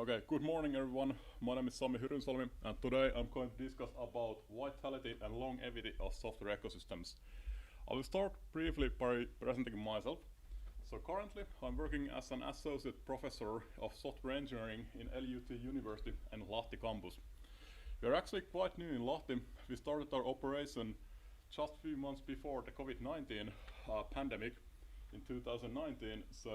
Okay, good morning everyone. My name is Sami Hyrynsalmi and today I'm going to discuss about vitality and longevity of software ecosystems. I will start briefly by presenting myself. So currently I'm working as an associate professor of software engineering in LUT University and Lahti campus. We are actually quite new in Lahti. We started our operation just a few months before the COVID-19 pandemic in 2019, so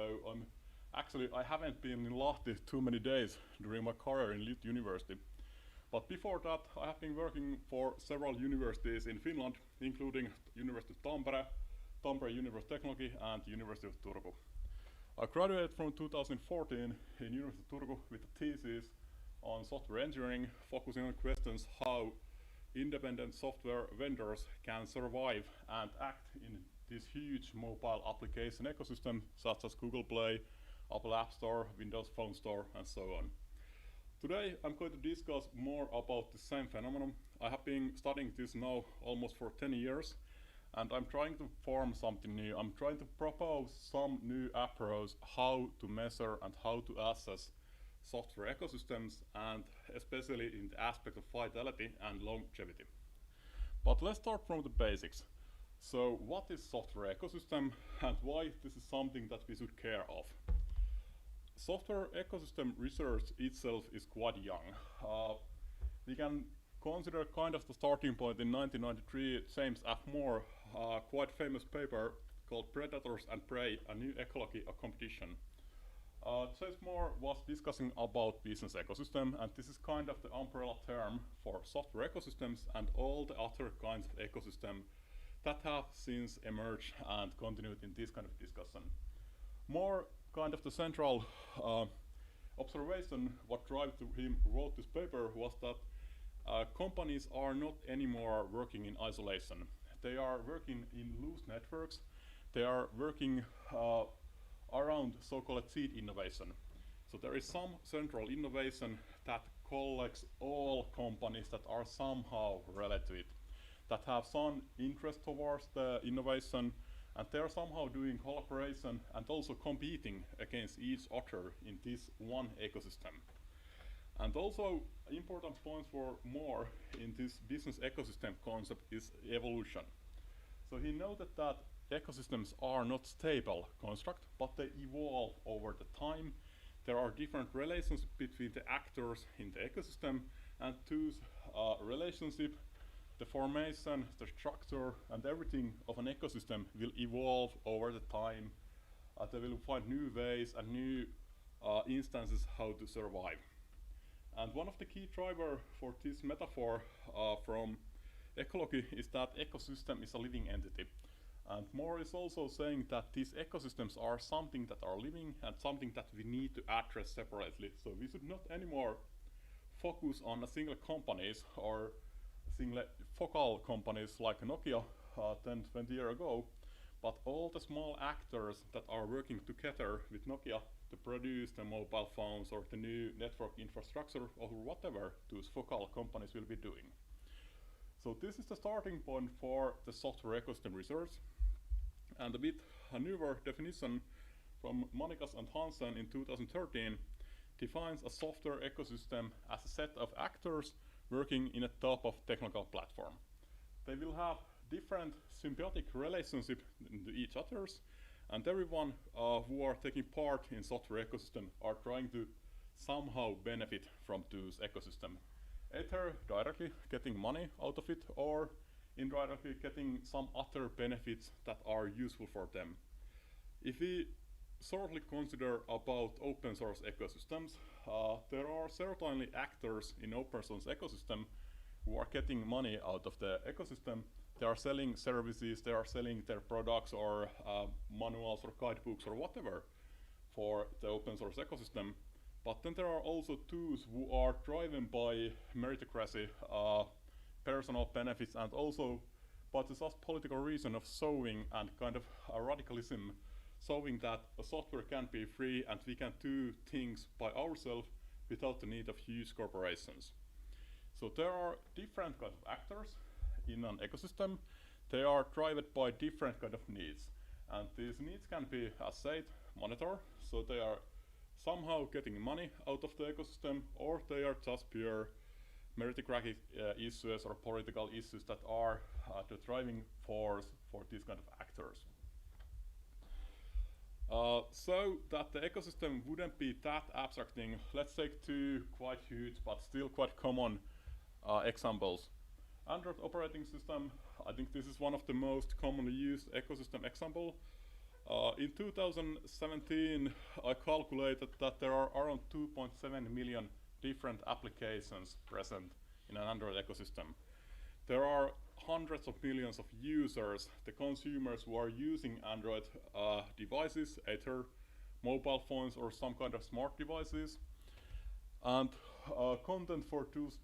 I haven't been in Lahti too many days during my career in LUT University. But before that, I have been working for several universities in Finland, including University of Tampere, Tampere University of Technology, and University of Turku. I graduated from 2014 in University of Turku with a thesis on software engineering, focusing on questions how independent software vendors can survive and act in this huge mobile application ecosystem such as Google Play, Apple App Store, Windows Phone Store, and so on. Today I'm going to discuss more about the same phenomenon. I have been studying this now almost for 10 years and I'm trying to form something new. I'm trying to propose some new approach how to measure and how to assess software ecosystems, and especially in the aspect of vitality and longevity. But let's start from the basics. So what is software ecosystem and why this is something that we should care of? Software ecosystem research itself is quite young. We can consider kind of the starting point in 1993, James F. Moore, quite famous paper called Predators and Prey, a new ecology of competition. James Moore was discussing about business ecosystem, and this is kind of the umbrella term for software ecosystems and all the other kinds of ecosystem that have since emerged and continued in this kind of discussion. More kind of the central observation what drive to him wrote this paper was that companies are not anymore working in isolation. They are working in loose networks. They are working around so-called seed innovation. So there is some central innovation that collects all companies that are somehow related to it, that have some interest towards the innovation, and they are somehow doing collaboration and also competing against each other in this one ecosystem. And also important point for Moore in this business ecosystem concept is evolution. So he noted that ecosystems are not stable construct, but they evolve over the time. There are different relations between the actors in the ecosystem, and those relationship, the formation, the structure, and everything of an ecosystem will evolve over the time. They will find new ways and new instances how to survive. And one of the key drivers for this metaphor from ecology is that ecosystem is a living entity. And Moore is also saying that these ecosystems are something that are living and something that we need to address separately. So we should not anymore focus on a single companies or single focal companies like Nokia 10-20 years ago, but all the small actors that are working together with Nokia to produce the mobile phones or the new network infrastructure or whatever those focal companies will be doing. So this is the starting point for the software ecosystem research, and a bit a newer definition from Manikas and Hansen in 2013 defines a software ecosystem as a set of actors working in a top of technical platform. They will have different symbiotic relationship to each others, and everyone who are taking part in software ecosystem are trying to somehow benefit from this ecosystem, either directly getting money out of it or indirectly getting some other benefits that are useful for them. If we shortly consider about open source ecosystems, there are certainly actors in open source ecosystem who are getting money out of the ecosystem. They are selling services, they are selling their products or manuals or guidebooks or whatever for the open source ecosystem. But then there are also those who are driven by meritocracy, personal benefits, and also by the just political reason of showing and kind of a radicalism, showing that a software can be free and we can do things by ourselves without the need of huge corporations. So there are different kinds of actors in an ecosystem. They are driven by different kind of needs, and these needs can be, as said, monetary. So they are somehow getting money out of the ecosystem, or they are just pure meritocratic issues or political issues that are the driving force for these kind of actors. So that the ecosystem wouldn't be that abstract thing, let's take two quite huge but still quite common examples. Android operating system, I think this is one of the most commonly used ecosystem example. In 2017, I calculated that there are around 2.7 million different applications present in an Android ecosystem. There are hundreds of millions of users, the consumers who are using Android devices, either mobile phones or some kind of smart devices. And content for those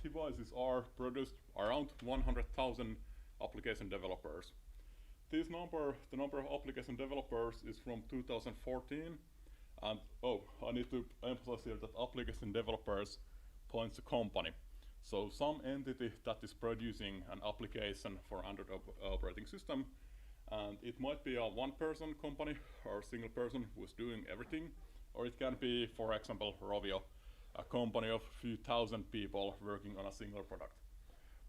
devices are produced around 100,000 application developers. The number of application developers is from 2014, and I need to emphasize here that application developers points to company. So some entity that is producing an application for Android operating system, and it might be a one-person company or a single person who is doing everything, or it can be, for example, Rovio, a company of a few thousand people working on a single product.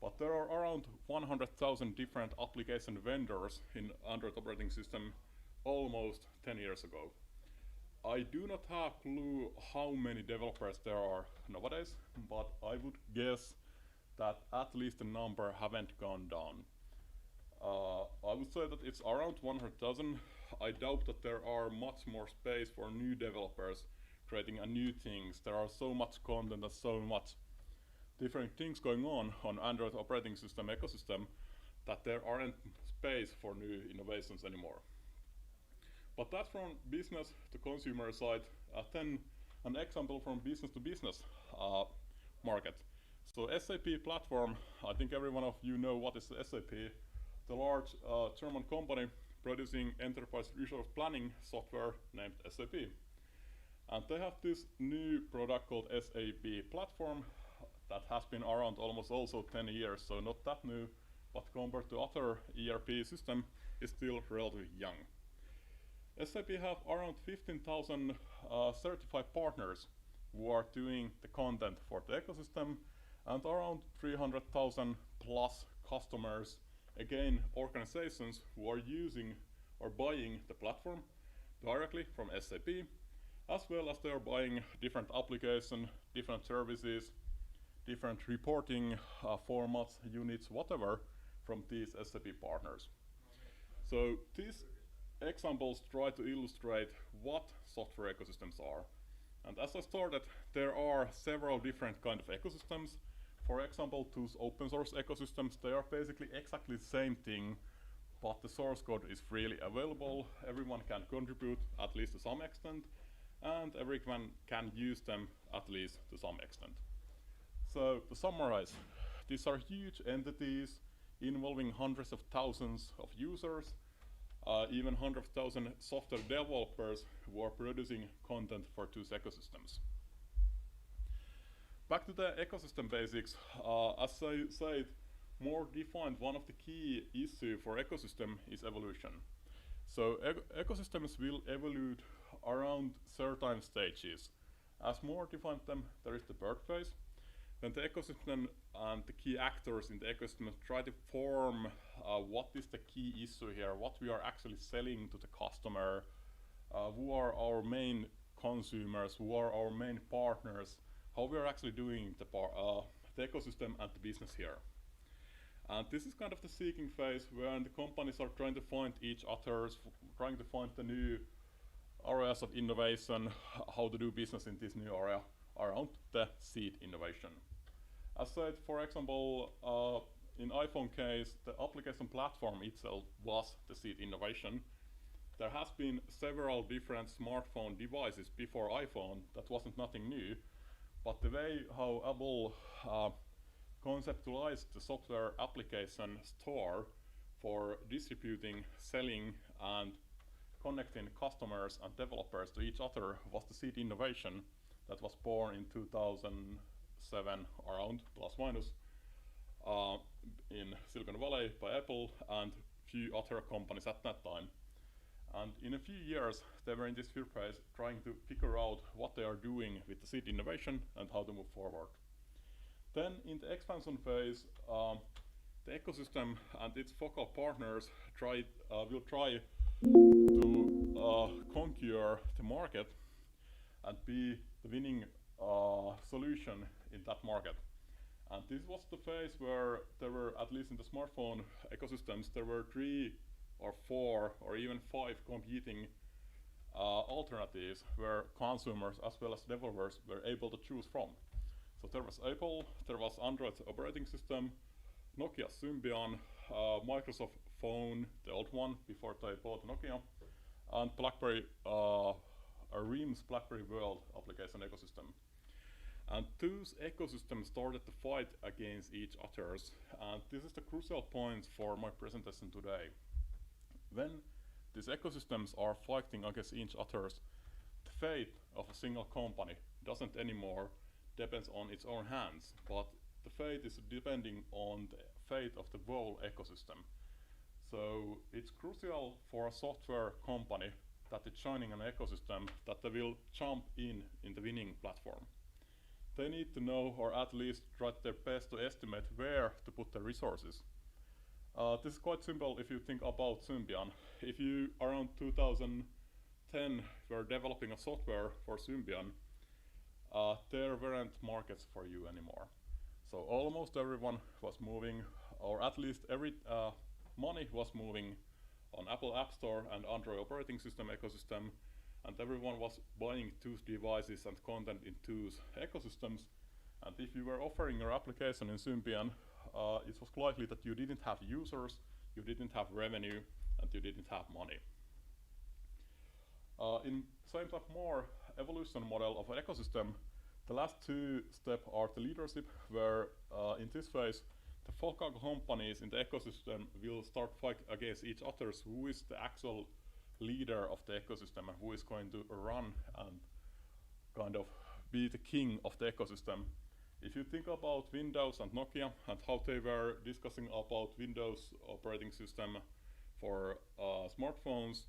But there are around 100,000 different application vendors in Android operating system almost 10 years ago. I do not have a clue how many developers there are nowadays, but I would guess that at least the number haven't gone down. I would say that it's around 100,000. I doubt that there are much more space for new developers creating new things. There are so much content and so much different things going on Android operating system ecosystem that there aren't space for new innovations anymore. But that's from business to consumer side. Then an example from business to business market. So SAP Platform, I think every one of you know what is SAP, the large German company producing enterprise resource planning software named SAP. And they have this new product called SAP Platform that has been around almost also 10 years, so not that new, but compared to other ERP system, is still relatively young. SAP have around 15,000 certified partners who are doing the content for the ecosystem, and around 300,000 plus customers, again organizations who are using or buying the platform directly from SAP, as well as they are buying different applications, different services, different reporting formats, units, whatever, from these SAP partners. So these examples try to illustrate what software ecosystems are. And as I started, there are several different kind of ecosystems. For example, those open source ecosystems, they are basically exactly the same thing, but the source code is freely available. Everyone can contribute at least to some extent, and everyone can use them at least to some extent. So to summarize, these are huge entities involving hundreds of thousands of users, even 100,000 software developers who are producing content for those ecosystems. Back to the ecosystem basics, as I said, more defined, one of the key issues for ecosystem is evolution. So ecosystems will evolve around certain stages. As more defined them, there is the birth phase. Then the ecosystem and the key actors in the ecosystem try to form what is the key issue here, what we are actually selling to the customer, who are our main consumers, who are our main partners, how we are actually doing the ecosystem and the business here. And this is kind of the seeking phase where the companies are trying to find each other, trying to find the new areas of innovation, how to do business in this new area around the seed innovation. As said, for example, in iPhone case, the application platform itself was the seed innovation. There has been several different smartphone devices before iPhone. That wasn't nothing new, but the way how Apple conceptualized the software application store for distributing, selling, and connecting customers and developers to each other was the seed innovation that was born in 2007 around, plus minus, in Silicon Valley by Apple and few other companies at that time. And in a few years, they were in this fear phase trying to figure out what they are doing with the seed innovation and how to move forward. Then in the expansion phase, the ecosystem and its focal partners will try to conquer the market and be the winning solution in that market. And this was the phase where there were, at least in the smartphone ecosystems, there were 3 or 4 or even 5 competing alternatives where consumers as well as developers were able to choose from. So there was Apple, there was Android operating system, Nokia Symbian, Microsoft Phone, the old one before they bought Nokia, and BlackBerry, RIM's BlackBerry World application ecosystem. And those ecosystems started to fight against each other, and this is the crucial point for my presentation today. When these ecosystems are fighting against each other, the fate of a single company doesn't anymore depend on its own hands, but the fate is depending on the fate of the whole ecosystem. So it's crucial for a software company that is joining an ecosystem that they will jump in the winning platform. They need to know, or at least try their best to estimate where to put their resources. This is quite simple if you think about Symbian. If you around 2010 were developing a software for Symbian, there weren't markets for you anymore. So almost everyone was moving, or at least every money was moving on Apple App Store and Android operating system ecosystem, and everyone was buying those devices and content in those ecosystems. And if you were offering your application in Symbian, it was likely that you didn't have users, you didn't have revenue, and you didn't have money. In same type more evolution model of an ecosystem, the last 2 steps are the leadership, where in this phase the focal companies in the ecosystem will start fight against each other. Who is the actual leader of the ecosystem and who is going to run and kind of be the king of the ecosystem. If you think about Windows and Nokia and how they were discussing about Windows operating system for smartphones,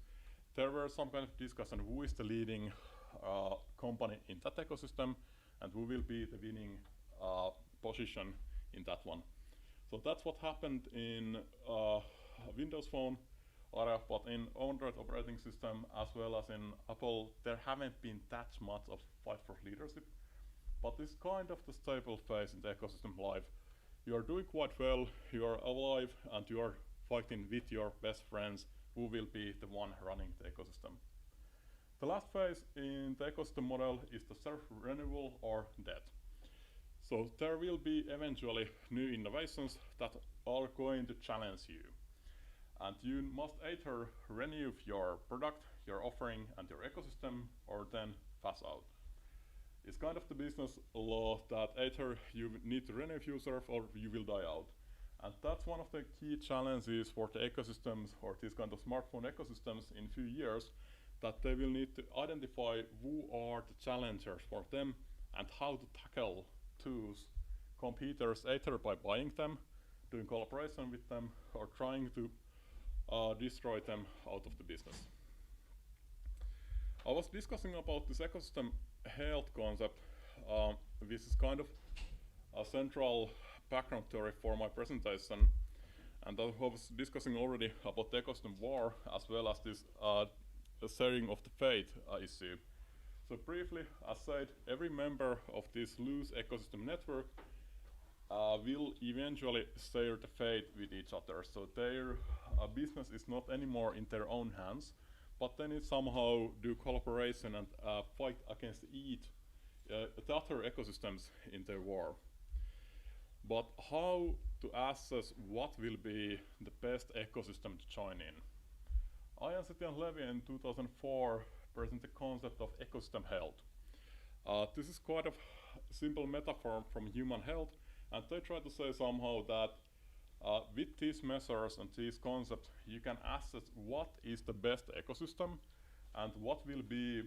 there were some kind of discussion who is the leading company in that ecosystem and who will be the winning position in that one. So that's what happened in Windows Phone, but in Android operating system as well as in Apple, there haven't been that much of fight for leadership. But it's kind of the stable phase in the ecosystem life. You are doing quite well, you are alive, and you are fighting with your best friends who will be the one running the ecosystem. The last phase in the ecosystem model is the self-renewal or death. So there will be eventually new innovations that are going to challenge you. And you must either renew your product, your offering, and your ecosystem, or then pass out. It's kind of the business law that either you need to renew yourself or you will die out. And that's one of the key challenges for the ecosystems or these kind of smartphone ecosystems in few years, that they will need to identify who are the challengers for them and how to tackle those competitors, either by buying them, doing collaboration with them, or trying to destroy them out of the business. I was discussing about this ecosystem health concept. This is kind of a central background theory for my presentation, and I was discussing already about the ecosystem war as well as this sharing of the fate issue. So briefly, as said, every member of this loose ecosystem network will eventually share the fate with each other. So their business is not anymore in their own hands, but they need somehow do collaboration and fight against the other ecosystems in their war. But how to assess what will be the best ecosystem to join in? Hyrynsalmi and Levy in 2004 presented the concept of ecosystem health. This is quite a simple metaphor from human health, and they try to say somehow that with these measures and these concepts, you can assess what is the best ecosystem and what will be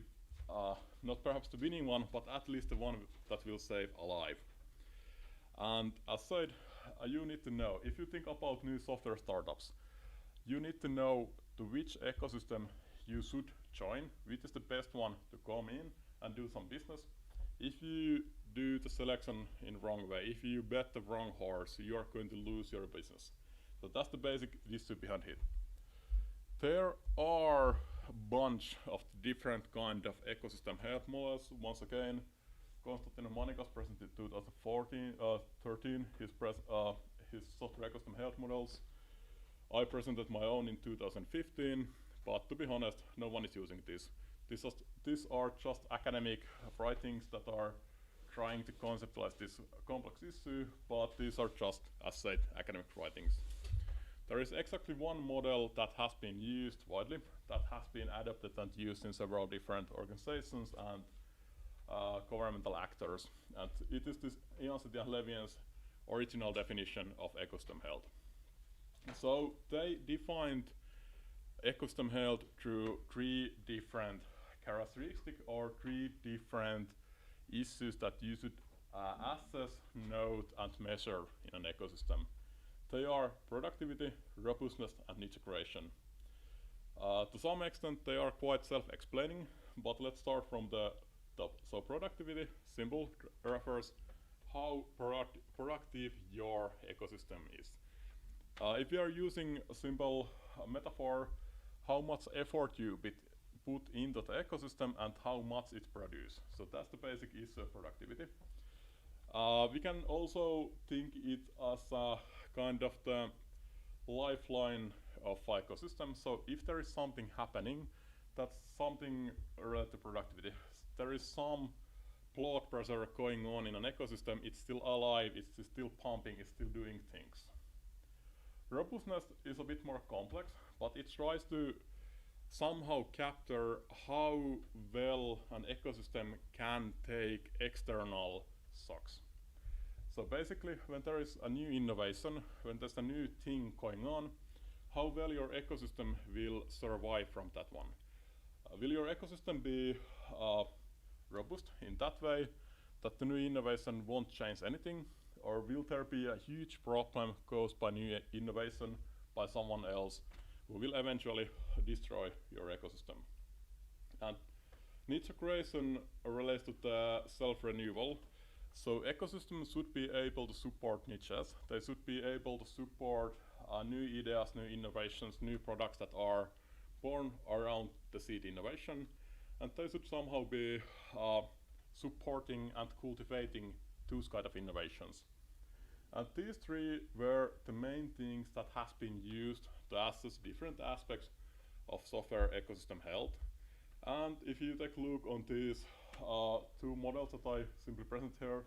not perhaps the winning one, but at least the one that will save alive. And as said, you need to know, if you think about new software startups, you need to know to which ecosystem you should join, which is the best one to come in and do some business. If you do the selection in wrong way, if you bet the wrong horse, you are going to lose your business. So that's the basic issue behind it. There are a bunch of different kind of ecosystem health models. Once again, Konstantin Manikas presented 2013 his software ecosystem health models. I presented my own in 2015, but to be honest, no one is using this. These are just academic writings that are trying to conceptualize this complex issue, but these are just, as said, academic writings. There is exactly one model that has been used widely, that has been adopted and used in several different organizations and governmental actors, and it is this Ianseti and Levien's original definition of ecosystem health. So they defined ecosystem health through 3 different characteristics or 3 different issues that you should assess, note and measure in an ecosystem. They are productivity, robustness and integration. To some extent they are quite self-explaining, but let's start from the top. So productivity, symbol refers how productive your ecosystem is. If you are using a simple metaphor, how much effort you put into the ecosystem and how much it produces. So that's the basic issue of productivity. We can also think it as a kind of the lifeline of ecosystem. So if there is something happening, that's something related to productivity. There is some blood pressure going on in an ecosystem, it's still alive, it's still pumping, it's still doing things. Robustness is a bit more complex, but it tries to somehow capture how well an ecosystem can take external shocks. So basically, when there is a new innovation, when there's a new thing going on, how well your ecosystem will survive from that one. Will your ecosystem be robust in that way that the new innovation won't change anything, or will there be a huge problem caused by new innovation by someone else who will eventually destroy your ecosystem? And integration relates to the self-renewal. So ecosystems should be able to support niches. They should be able to support new ideas, new innovations, new products that are born around the seed innovation, and they should somehow be supporting and cultivating those kind of innovations. And these 3 were the main things that has been used to assess different aspects of software ecosystem health. And if you take a look on these 2 models that I simply present here,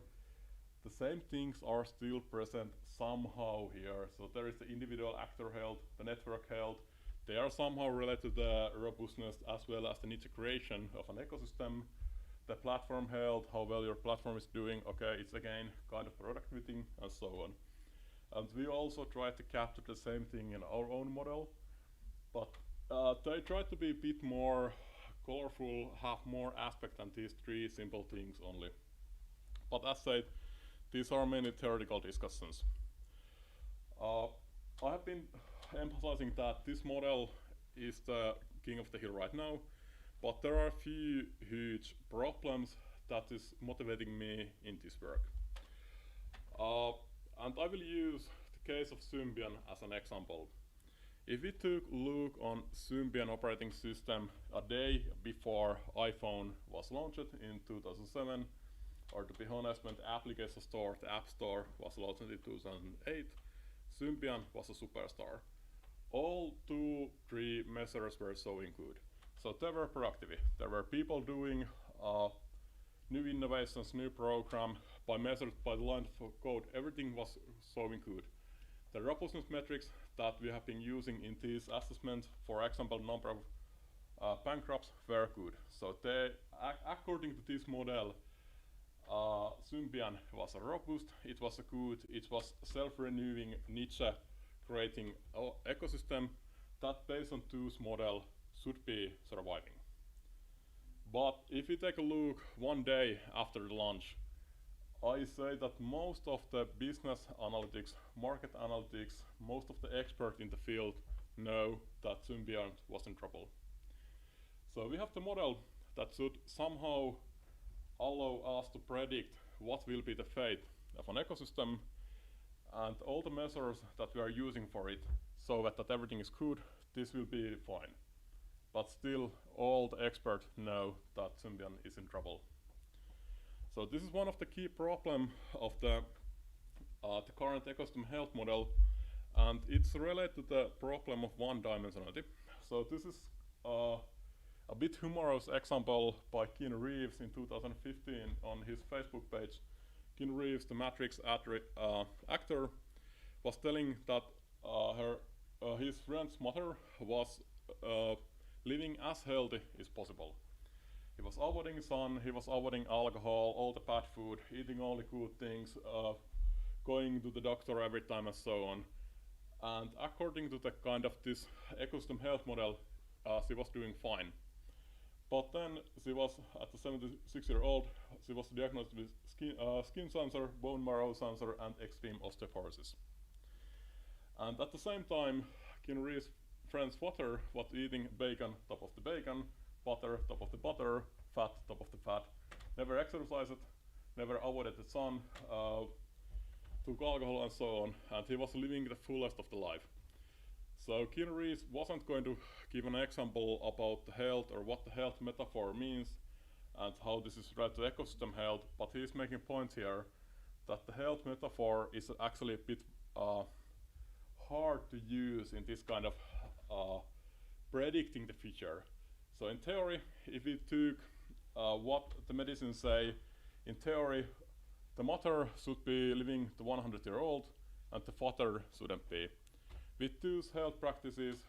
the same things are still present somehow here. So there is the individual actor health, the network health. They are somehow related to the robustness as well as the integration of an ecosystem. The platform health, how well your platform is doing, okay, it's again kind of productivity and so on. And we also try to capture the same thing in our own model, but they try to be a bit more colorful, have more aspect than these 3 simple things only. But as said, these are mainly theoretical discussions. I have been emphasizing that this model is the king of the hill right now, but there are a few huge problems that is motivating me in this work. And I will use the case of Symbian as an example. If we took a look on Symbian operating system a day before iPhone was launched in 2007, or to be honest, when the application store, the App Store, was launched in 2008, Symbian was a superstar. All 2-3 measures were showing good. So there were productivity. There were people doing new innovations, new program, measured by the line of code. Everything was showing good. The robustness metrics that we have been using in these assessments, for example, number of bankrupts, were good. So according to this model, Symbian was robust, it was good, it was self-renewing niche creating ecosystem that based on this model should be surviving. But if you take a look one day after the launch, I say that most of the business analytics, market analytics, most of the experts in the field know that Symbian was in trouble. So we have the model that should somehow allow us to predict what will be the fate of an ecosystem and all the measures that we are using for it, so that everything is good, this will be fine. But still, all the experts know that Symbian is in trouble. So this is one of the key problems of the current ecosystem health model, and it's related to the problem of one-dimensionality. So this is a bit humorous example by Keanu Reeves in 2015 on his Facebook page. Keanu Reeves, the Matrix actor, was telling that his friend's mother was living as healthy as possible. He was avoiding sun, he was avoiding alcohol, all the bad food, eating only good things, going to the doctor every time and so on. And according to the kind of this ecosystem health model, she was doing fine. But then she was, at the 76-year-old, she was diagnosed with skin cancer, bone marrow cancer, and extreme osteoporosis. And at the same time, Keanu Reeves' friend's father was eating bacon, top of the bacon, butter, top of the butter, fat, top of the fat, never exercised, never avoided the sun, took alcohol and so on, and he was living the fullest of the life. So Keanu Reeves wasn't going to give an example about the health or what the health metaphor means and how this is related to ecosystem health, but he's making a point here that the health metaphor is actually a bit hard to use in this kind of predicting the future. So in theory, if we took what the medicines say, in theory, the mother should be living to 100-year-old and the father shouldn't be. With those health practices,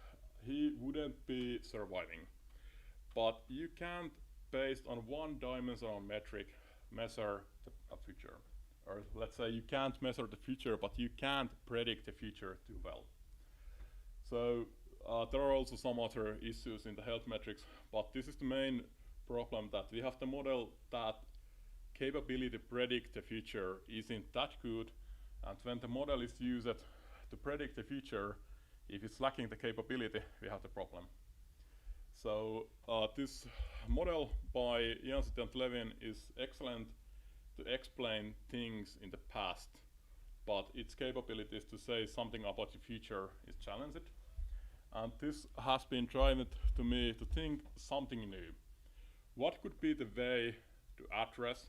he wouldn't be surviving. But you can't, based on one-dimensional metric, measure the future. Or let's say you can't measure the future, but you can't predict the future too well. So there are also some other issues in the health metrics, but this is the main problem, that we have the model that capability to predict the future isn't that good, and when the model is used to predict the future, if it's lacking the capability, we have the problem. So this model by Janssen and Levin is excellent to explain things in the past, but its capabilities to say something about the future is challenged. And this has been driving to me to think something new. What could be the way to address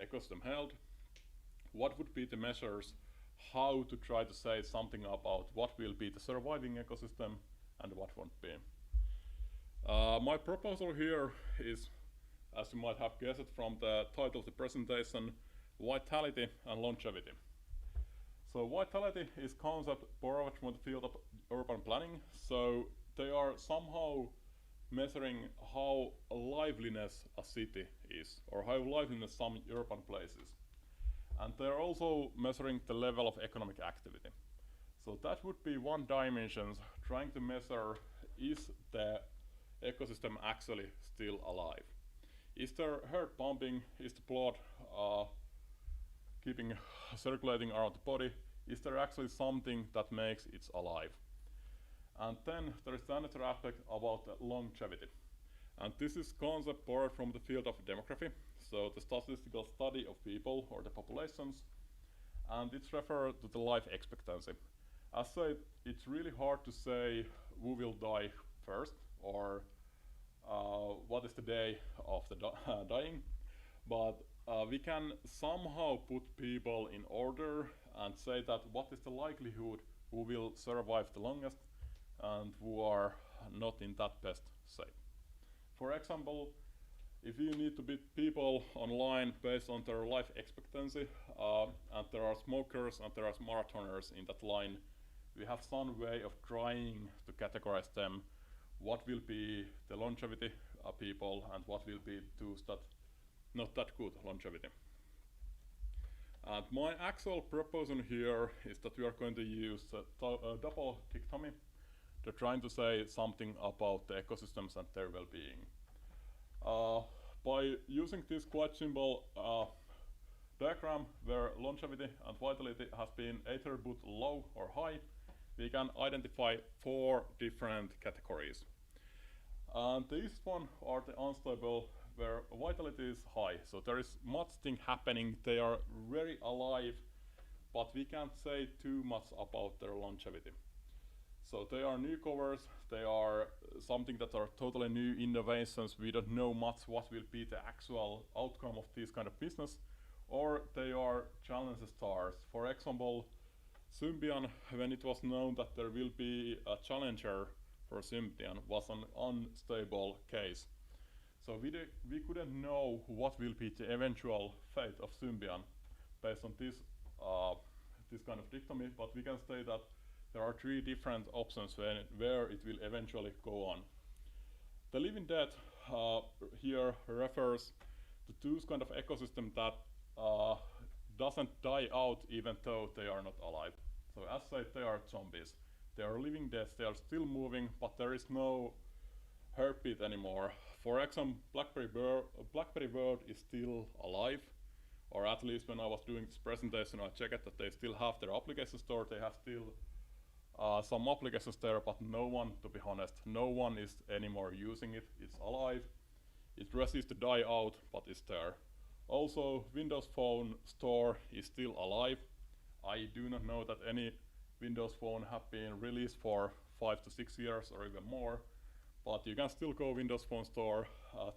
ecosystem health? What would be the measures how to try to say something about what will be the surviving ecosystem and what won't be? My proposal here is, as you might have guessed from the title of the presentation, vitality and longevity. So vitality is concept borrowed from the field of urban planning. So they are somehow measuring how liveliness a city is, or how liveliness some urban places. And they're also measuring the level of economic activity. So that would be one dimension, trying to measure, is the ecosystem actually still alive? Is there heart pumping? Is the blood keeping circulating around the body? Is there actually something that makes it alive? And then there is another aspect about longevity. And this is concept borrowed from the field of demography, so the statistical study of people or the populations, and it's referred to the life expectancy. As said, it's really hard to say who will die first, or what is the day of the dying, but we can somehow put people in order and say that what is the likelihood who will survive the longest and who are not in that best shape. For example, if you need to beat people online based on their life expectancy, and there are smokers and there are marathoners in that line, we have some way of trying to categorize them. What will be the longevity of people and what will be those that not that good longevity. And my actual proposal here is that we are going to use double dichotomy to trying to say something about the ecosystems and their well-being. By using this quite simple diagram where longevity and vitality has been either put low or high, we can identify 4 different categories. And the easiest one are the unstable, where vitality is high. So there is much thing happening, they are very alive, but we can't say too much about their longevity. So they are new covers, they are something that are totally new innovations, we don't know much what will be the actual outcome of this kind of business, or they are challenge stars. For example, Symbian, when it was known that there will be a challenger for Symbian, was an unstable case. So we couldn't know what will be the eventual fate of Symbian based on this kind of dichotomy, but we can say that there are three different options where it will eventually go on. The living dead here refers to those kind of ecosystem that doesn't die out even though they are not alive. So as said, they are zombies. They are living dead, they are still moving, but there is no heartbeat anymore. For example, Blackberry Bird is still alive, or at least when I was doing this presentation I checked that they still have their application store, they have still some applications there, but no one, to be honest, no one is anymore using it. It's alive, it resists to die out, but it's there. Also, Windows Phone Store is still alive. I do not know that any Windows Phone have been released for 5 to 6 years or even more, but you can still go Windows Phone Store.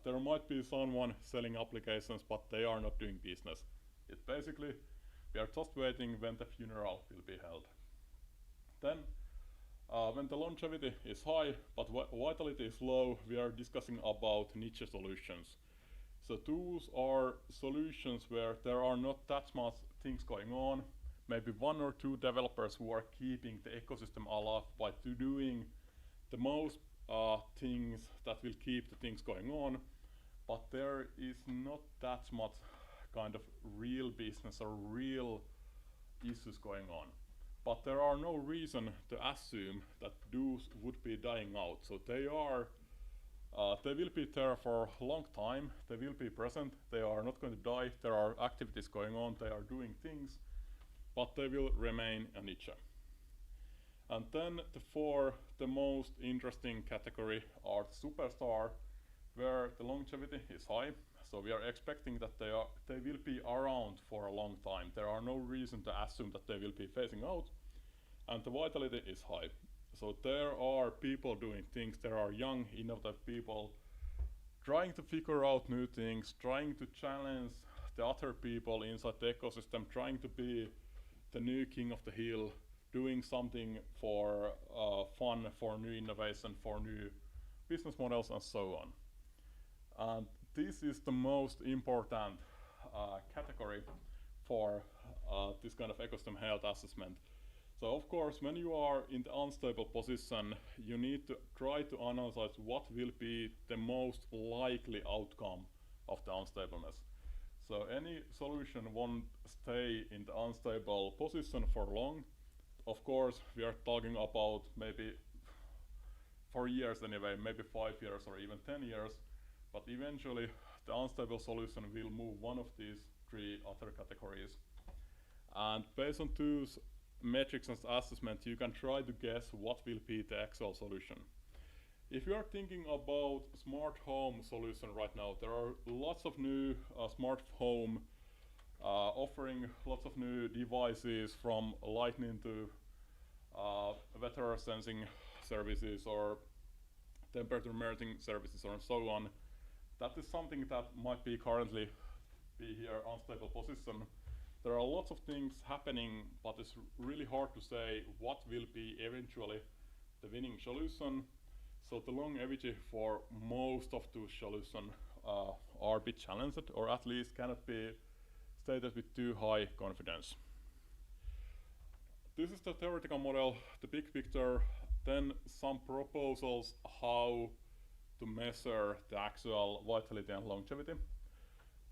There might be someone selling applications, but they are not doing business. It basically, we are just waiting when the funeral will be held. Then, when the longevity is high but vitality is low, we are discussing about niche solutions. So those are solutions where there are not that much things going on, maybe one or two developers who are keeping the ecosystem alive by doing the most things that will keep the things going on, but there is not that much kind of real business or real issues going on. But there are no reason to assume that those would be dying out. So they will be there for a long time, they will be present, they are not going to die, there are activities going on, they are doing things, but they will remain a niche. And then the most interesting category are superstar, where the longevity is high. So we are expecting that they will be around for a long time. There are no reason to assume that they will be phasing out, and the vitality is high. So there are people doing things, there are young, innovative people trying to figure out new things, trying to challenge the other people inside the ecosystem, trying to be the new king of the hill, doing something for fun, for new innovation, for new business models and so on. And this is the most important category for this kind of ecosystem health assessment. So of course, when you are in the unstable position, you need to try to analyze what will be the most likely outcome of the unstableness. So any solution won't stay in the unstable position for long. Of course, we are talking about maybe for years anyway, maybe 5 years or even 10 years, but eventually the unstable solution will move one of these three other categories. And based on those metrics and assessment, you can try to guess what will be the actual solution. If you are thinking about smart home solution right now, there are lots of new smart home offering lots of new devices, from lightning to weather sensing services or temperature monitoring services and so on. That is something that might be currently be here unstable position. There are lots of things happening, but it's really hard to say what will be eventually the winning solution. So the longevity for most of those solutions are a bit challenged, or at least cannot be stated with too high confidence. This is the theoretical model, the big picture, then some proposals how to measure the actual vitality and longevity.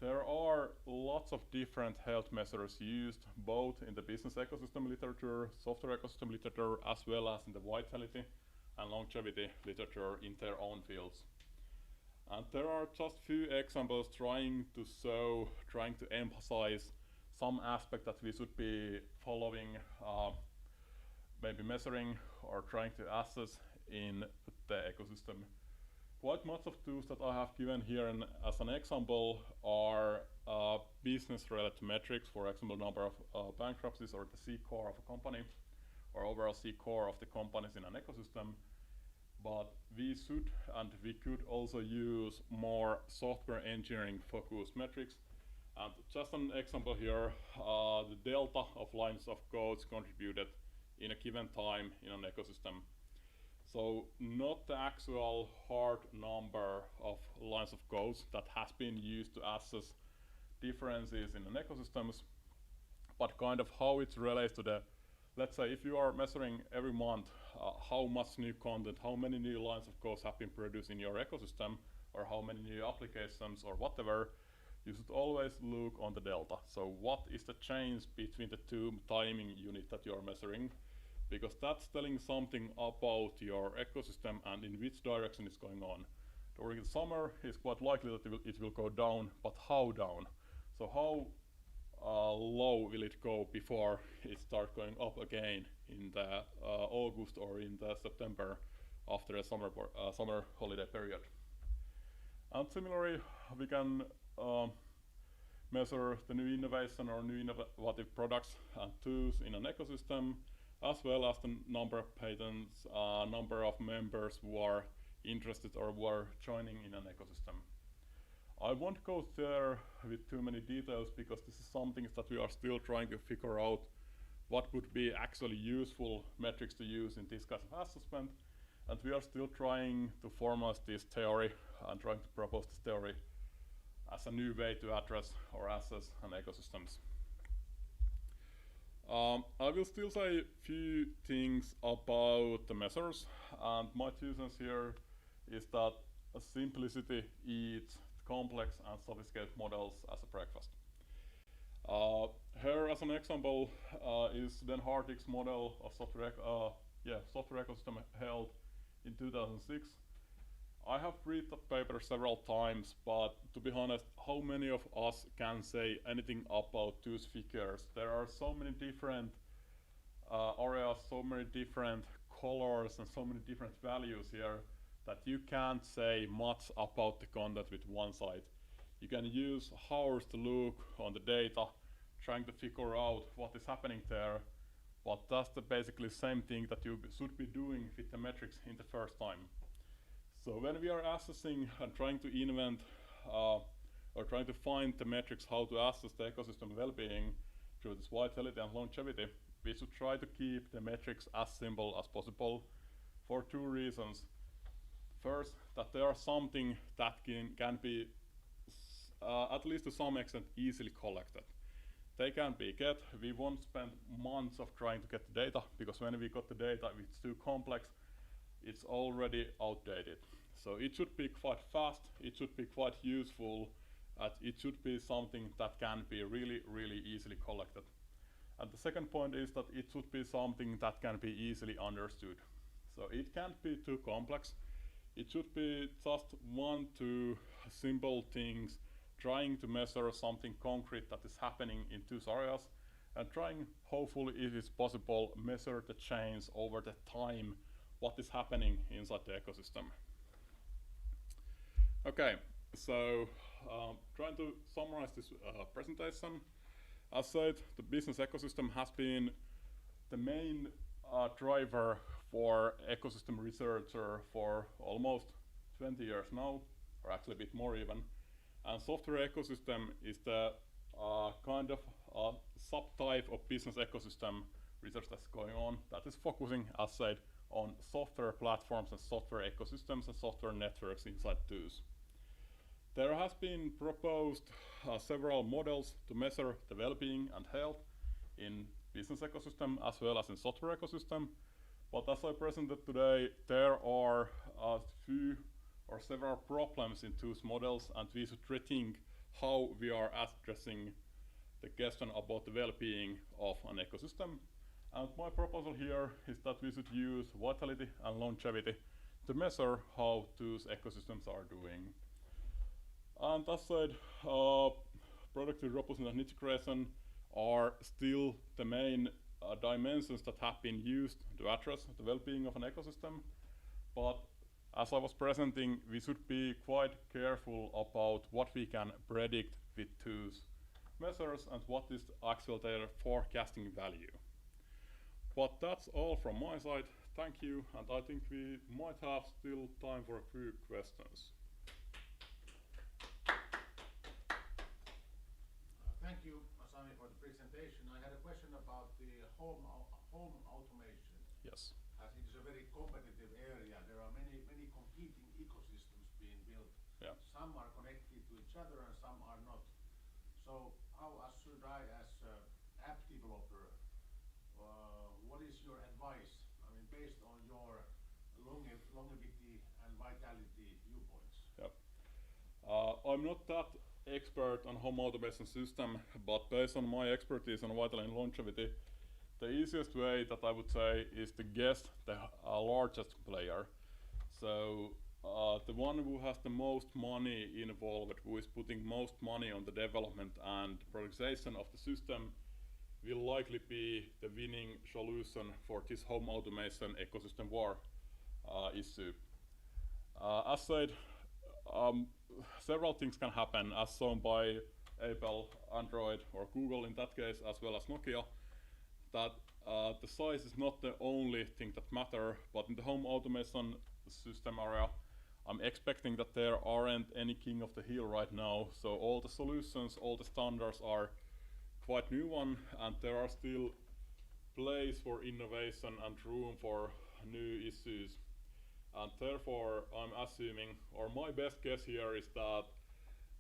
There are lots of different health measures used, both in the business ecosystem literature, software ecosystem literature, as well as in the vitality and longevity literature in their own fields. And there are just few examples trying to emphasize some aspect that we should be following, maybe measuring or trying to assess in the ecosystem. quite much of tools that I have given here as an example are business-related metrics, for example, number of bankruptcies or the C core of a company, or overall C core of the companies in an ecosystem. But we should and we could also use more software engineering focused metrics. And just an example here, the delta of lines of code contributed in a given time in an ecosystem. So not the actual hard number of lines of code that has been used to assess differences in an ecosystems, but kind of how it relates to the, let's say if you are measuring every month how much new content, how many new lines of code have been produced in your ecosystem, or how many new applications or whatever, you should always look on the delta. So what is the change between the two timing units that you are measuring? Because that's telling something about your ecosystem and in which direction it's going on. During the summer, it's quite likely that it will go down, but how down? So how low will it go before it starts going up again in the August or in the September after a summer holiday period? And similarly, we can measure the new innovation or new innovative products and tools in an ecosystem, as well as the number of patents, number of members who are interested or who are joining in an ecosystem. I won't go there with too many details because this is something that we are still trying to figure out what would be actually useful metrics to use in this kind of assessment, and we are still trying to formalize this theory and trying to propose this theory as a new way to address or assess an ecosystems. I will still say a few things about the measures, and my 2 cents here is that simplicity eats complex and sophisticated models as a breakfast. Here as an example is Dan Hardig's model of software ecosystem held in 2006. I have read the paper several times, but to be honest, how many of us can say anything about those figures? There are so many different areas, so many different colors and so many different values here that you can't say much about the content with one site. You can use hours to look on the data, trying to figure out what is happening there, but that's the basically same thing that you should be doing with the metrics in the first time. So when we are assessing and trying to invent or trying to find the metrics how to assess the ecosystem well-being through this vitality and longevity, we should try to keep the metrics as simple as possible for 2 reasons. First, that they are something that can be at least to some extent easily collected. They can be get. We won't spend months of trying to get the data, because when we got the data, it's too complex, it's already outdated. So it should be quite fast, it should be quite useful, it should be something that can be really, really easily collected. And the second point is that it should be something that can be easily understood. So it can't be too complex. It should be just 1, 2 simple things, trying to measure something concrete that is happening in 2 areas, and trying, hopefully, if it's possible, measure the change over the time, what is happening inside the ecosystem. Okay, so trying to summarize this presentation. As said, the business ecosystem has been the main driver for ecosystem researcher for almost 20 years now, or actually a bit more even. And software ecosystem is the kind of subtype of business ecosystem research that's going on that is focusing, as said, on software platforms and software ecosystems and software networks inside those. There has been proposed several models to measure the well-being and health in business ecosystem as well as in software ecosystem. But as I presented today, there are a few or several problems in those models, and we should rethink how we are addressing the question about the well-being of an ecosystem. And my proposal here is that we should use vitality and longevity to measure how those ecosystems are doing. And as said, productive robustness and integration are still the main dimensions that have been used to address the well-being of an ecosystem. But as I was presenting, we should be quite careful about what we can predict with those measures and what is actual their forecasting value. But that's all from my side. Thank you, and I think we might have still time for a few questions. Thank you, Sami, for the presentation. I had a question about the home automation. Yes. As it is a very competitive area, there are many competing ecosystems being built. Yeah. Some are connected to each other and some are not. So how should I, as an app developer, what is your advice? I mean, based on your longevity and vitality viewpoints. Yep. I'm not that expert on home automation system, but based on my expertise on vitality and longevity, the easiest way that I would say is to guess the largest player. So the one who has the most money involved, who is putting most money on the development and prioritization of the system, will likely be the winning solution for this home automation ecosystem war issue. As said, several things can happen, as shown by Apple, Android, or Google in that case, as well as Nokia, that the size is not the only thing that matter, but in the home automation system area, I'm expecting that there aren't any king of the hill right now, so all the solutions, all the standards are quite new one, and there are still place for innovation and room for new issues. And therefore, I'm assuming, or my best guess here is that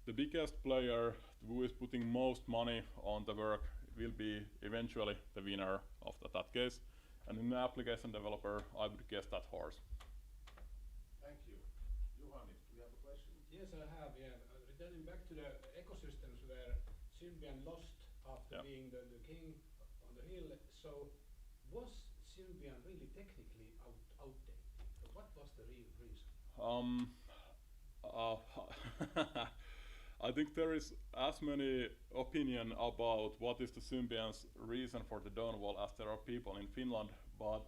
the biggest player who is putting most money on the work will be eventually the winner of that case. And in the application developer, I would guess that horse. Thank you. Juhani, do you have a question? Yes, I have. Yeah, returning back to the ecosystems where Symbian lost after being the king on the hill. So, was Symbian really technically outdated? What was the real reason? I think there is as many opinion about what is the Symbian's reason for the downfall as there are people in Finland, but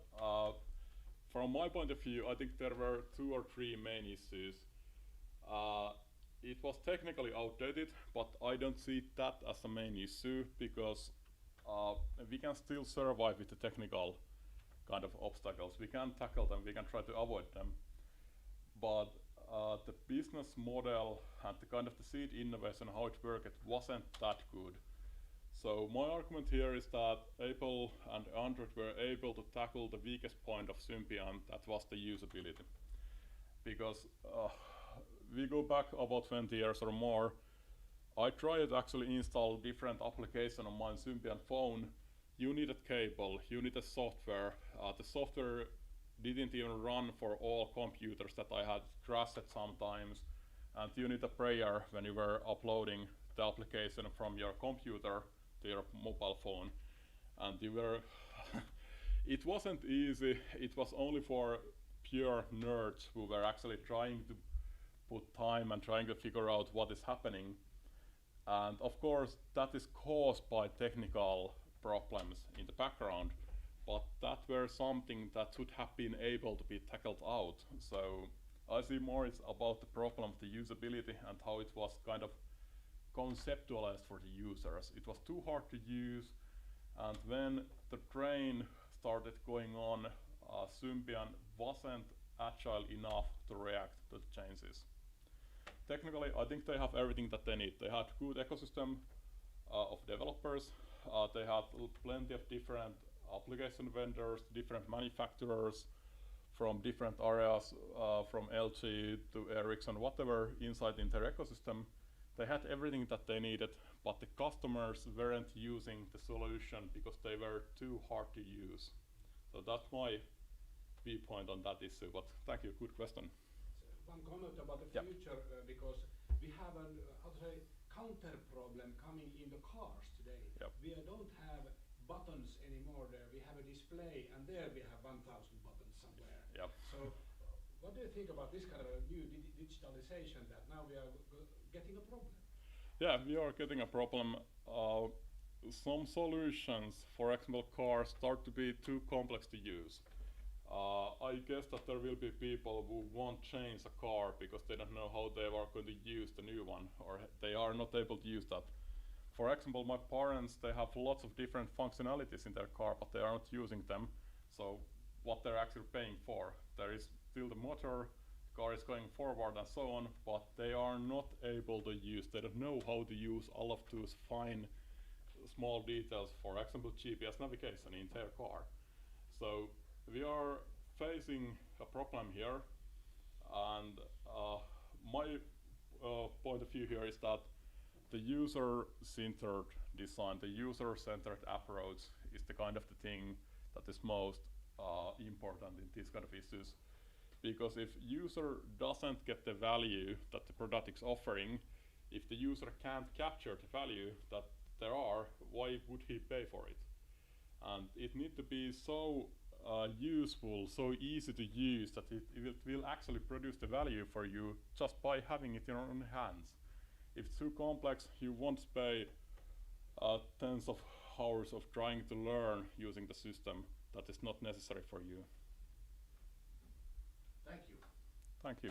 from my point of view, I think there were 2 or 3 main issues. It was technically outdated, but I don't see that as a main issue because we can still survive with the technical kind of obstacles. We can tackle them, we can try to avoid them, but the business model and the kind of the seed innovation, how it worked, wasn't that good. So my argument here is that Apple and Android were able to tackle the weakest point of Symbian, that was the usability. Because we go back about 20 years or more, I tried to actually install different applications on my Symbian phone. You needed cable, you needed software. The software didn't even run for all computers that I had crashed sometimes, and you need a prayer when you were uploading the application from your computer to your mobile phone. And you were it wasn't easy, it was only for pure nerds who were actually trying to put time and trying to figure out what is happening. And of course that is caused by technical problems in the background, but that were something that should have been able to be tackled out. So I see more it's about the problem of the usability and how it was kind of conceptualized for the users. It was too hard to use, and when the train started going on, Symbian wasn't agile enough to react to the changes. Technically, I think they have everything that they need. They had good ecosystem of developers. They had plenty of different application vendors, different manufacturers from different areas, from LG to Ericsson, whatever inside in their ecosystem. They had everything that they needed, but the customers weren't using the solution because they were too hard to use. So that's my viewpoint on that issue, but thank you, good question. One comment about the future, because we have a counter problem coming in the cars today. Yep. We don't have buttons anymore there. We have a display, and there we have 1,000 buttons somewhere. Yep. So what do you think about this kind of a new digitalization that now we are getting a problem? Yeah, we are getting a problem. Some solutions, for example cars, start to be too complex to use. I guess that there will be people who won't change a car because they don't know how they are going to use the new one, or they are not able to use that. For example, my parents, they have lots of different functionalities in their car, but they are not using them. So what they're actually paying for, there is still the motor, car is going forward and so on, but they are not able to use, they don't know how to use all of those fine small details, for example GPS navigation in their car. So we are facing a problem here, and my point of view here is that the user-centered design, the user-centered approach is the kind of the thing that is most important in these kind of issues. Because if user doesn't get the value that the product is offering, if the user can't capture the value that there are, why would he pay for it? And it needs to be so useful, so easy to use that it will actually produce the value for you just by having it in your own hands. If it's too complex, you won't pay tens of hours of trying to learn using the system that is not necessary for you. Thank you. Thank you.